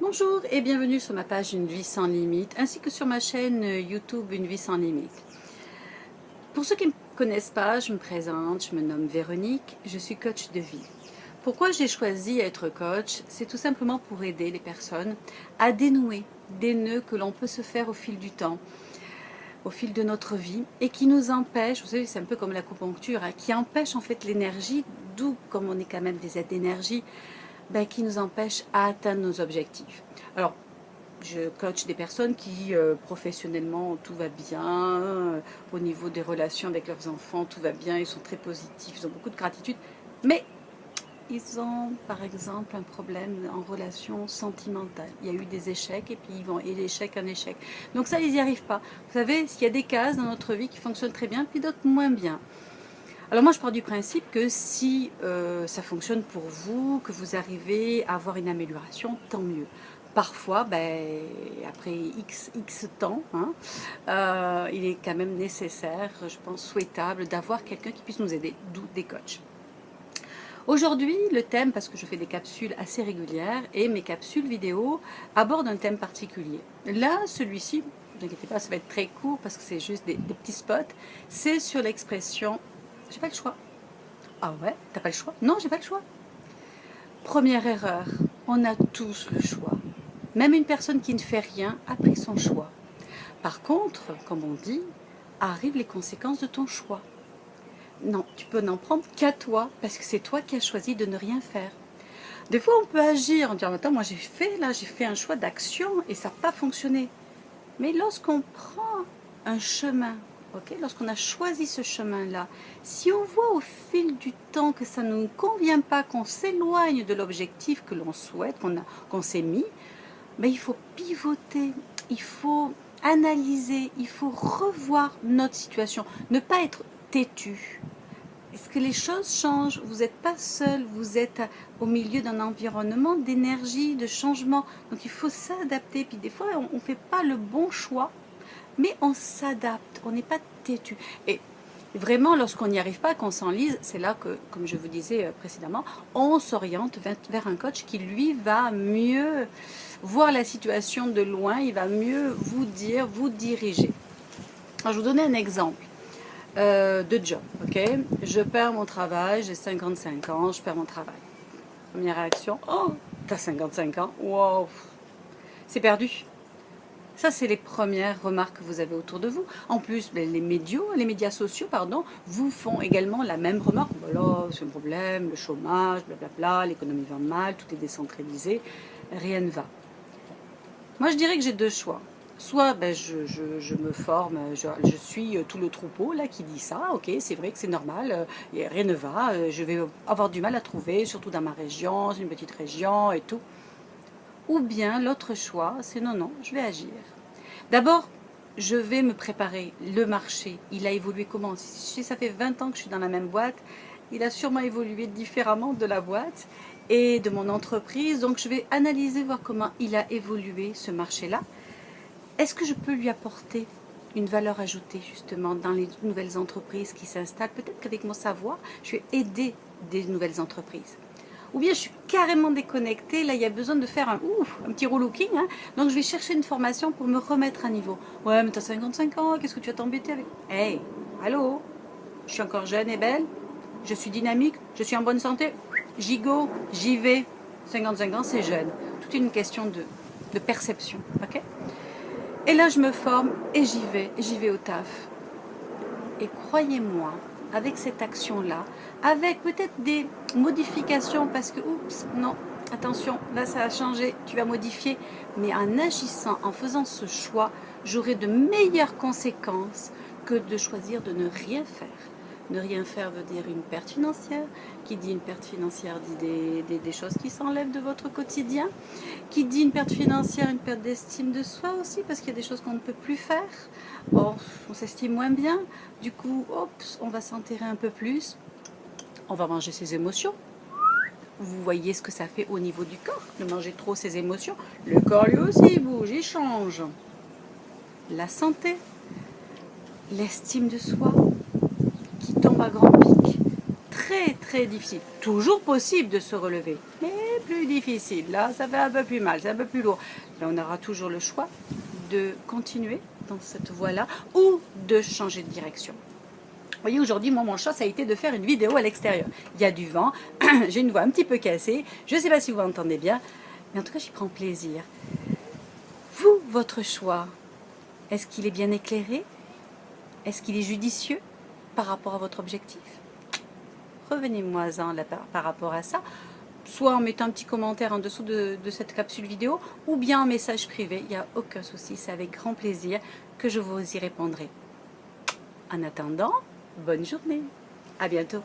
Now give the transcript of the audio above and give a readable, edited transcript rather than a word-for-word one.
Bonjour et bienvenue sur ma page Une vie sans limite ainsi que sur ma chaîne YouTube Une vie sans limite. Pour ceux qui ne me connaissent pas, je me présente, je me nomme Véronique, je suis coach de vie. Pourquoi j'ai choisi d'être coach? C'est tout simplement pour aider les personnes à dénouer des nœuds que l'on peut se faire au fil du temps, au fil de notre vie et qui nous empêchent, vous savez c'est un peu comme l'acupuncture, qui empêche en fait l'énergie, d'où comme on est quand même des aides d'énergie, qui nous empêche à atteindre nos objectifs. Alors, je coach des personnes qui, professionnellement, tout va bien, au niveau des relations avec leurs enfants, tout va bien, ils sont très positifs, ils ont beaucoup de gratitude, mais ils ont, par exemple, un problème en relation sentimentale. Il y a eu des échecs, et puis ils vont, et l'échec, un échec. Donc ça, ils n'y arrivent pas. Vous savez, il y a des cases dans notre vie qui fonctionnent très bien, puis d'autres moins bien. Alors moi je pars du principe que si ça fonctionne pour vous, que vous arrivez à avoir une amélioration, tant mieux. Parfois, après X temps, il est quand même nécessaire, je pense souhaitable, d'avoir quelqu'un qui puisse nous aider, d'où des coachs. Aujourd'hui, le thème, parce que je fais des capsules assez régulières, et mes capsules vidéo abordent un thème particulier. Là, celui-ci, ne vous inquiétez pas, ça va être très court parce que c'est juste des petits spots, c'est sur l'expression « j'ai pas le choix ». Ah ouais, t'as pas le choix? Non, j'ai pas le choix. Première erreur, on a tous le choix. Même une personne qui ne fait rien a pris son choix. Par contre, comme on dit, arrivent les conséquences de ton choix. Non, tu peux n'en prendre qu'à toi, parce que c'est toi qui as choisi de ne rien faire. Des fois, on peut agir en disant, attends, moi j'ai fait un choix d'action et ça n'a pas fonctionné. Mais lorsqu'on prend un chemin, lorsqu'on a choisi ce chemin-là, si on voit au fil du temps que ça ne nous convient pas, qu'on s'éloigne de l'objectif que l'on souhaite, qu'on s'est mis, il faut pivoter, il faut analyser, il faut revoir notre situation, ne pas être têtu. Est-ce que les choses changent? Vous n'êtes pas seul, vous êtes au milieu d'un environnement d'énergie, de changement. Donc il faut s'adapter. Puis des fois, on ne fait pas le bon choix, mais on s'adapte, on n'est pas têtu. Et vraiment, lorsqu'on n'y arrive pas, qu'on s'enlise, c'est là que, comme je vous disais précédemment, on s'oriente vers un coach qui, lui, va mieux voir la situation de loin, il va mieux vous dire, vous diriger. Alors, je vous donne un exemple. De job, je perds mon travail, j'ai 55 ans, je perds mon travail. Première réaction, oh, t'as 55 ans, wow, c'est perdu. Ça, c'est les premières remarques que vous avez autour de vous. En plus, les médias sociaux, vous font également la même remarque. Voilà, c'est un problème, le chômage, blablabla, l'économie va mal, tout est décentralisé, rien ne va. Moi, je dirais que j'ai deux choix. Soit je me forme, je suis tout le troupeau là qui dit ça, c'est vrai que c'est normal, rien ne va, je vais avoir du mal à trouver, surtout dans ma région, c'est une petite région et tout. Ou bien l'autre choix, c'est non, je vais agir. D'abord, je vais me préparer. Le marché, il a évolué comment? Si ça fait 20 ans que je suis dans la même boîte, il a sûrement évolué différemment de la boîte et de mon entreprise, donc je vais analyser, voir comment il a évolué ce marché-là. Est-ce que je peux lui apporter une valeur ajoutée justement dans les nouvelles entreprises qui s'installent? Peut-être qu'avec mon savoir, je vais aider des nouvelles entreprises. Ou bien je suis carrément déconnectée, là il y a besoin de faire un petit relooking, donc je vais chercher une formation pour me remettre à niveau. Ouais, mais t'as 55 ans, qu'est-ce que tu vas t'embêter avec? Hey, allô? Je suis encore jeune et belle, je suis dynamique, je suis en bonne santé, j'y go, j'y vais. 55 ans, c'est jeune. Tout est une question de perception, ok? Et là, je me forme et j'y vais au taf. Et croyez-moi, avec cette action-là, avec peut-être des modifications, parce que, oups, non, attention, là ça a changé, tu vas modifier. Mais en agissant, en faisant ce choix, j'aurai de meilleures conséquences que de choisir de ne rien faire. Ne rien faire veut dire une perte financière. Qui dit une perte financière dit des choses qui s'enlèvent de votre quotidien. Qui dit une perte financière, une perte d'estime de soi aussi, parce qu'il y a des choses qu'on ne peut plus faire. Or, on s'estime moins bien. Du coup, on va s'enterrer un peu plus. On va manger ses émotions. Vous voyez ce que ça fait au niveau du corps, de manger trop ses émotions. Le corps lui aussi bouge, il change. La santé, l'estime de soi, qui tombe à grand pic. très difficile. Toujours possible de se relever, mais plus difficile. Là, ça fait un peu plus mal, c'est un peu plus lourd. Là, on aura toujours le choix de continuer dans cette voie-là ou de changer de direction. Vous voyez, aujourd'hui, moi, mon choix, ça a été de faire une vidéo à l'extérieur. Il y a du vent, j'ai une voix un petit peu cassée, je ne sais pas si vous m'entendez bien, mais en tout cas, j'y prends plaisir. Vous, votre choix, est-ce qu'il est bien éclairé? Est-ce qu'il est judicieux par rapport à votre objectif? Revenez-moi-en par rapport à ça, soit en mettant un petit commentaire en dessous de cette capsule vidéo, ou bien en message privé, il n'y a aucun souci, c'est avec grand plaisir que je vous y répondrai. En attendant, bonne journée, à bientôt.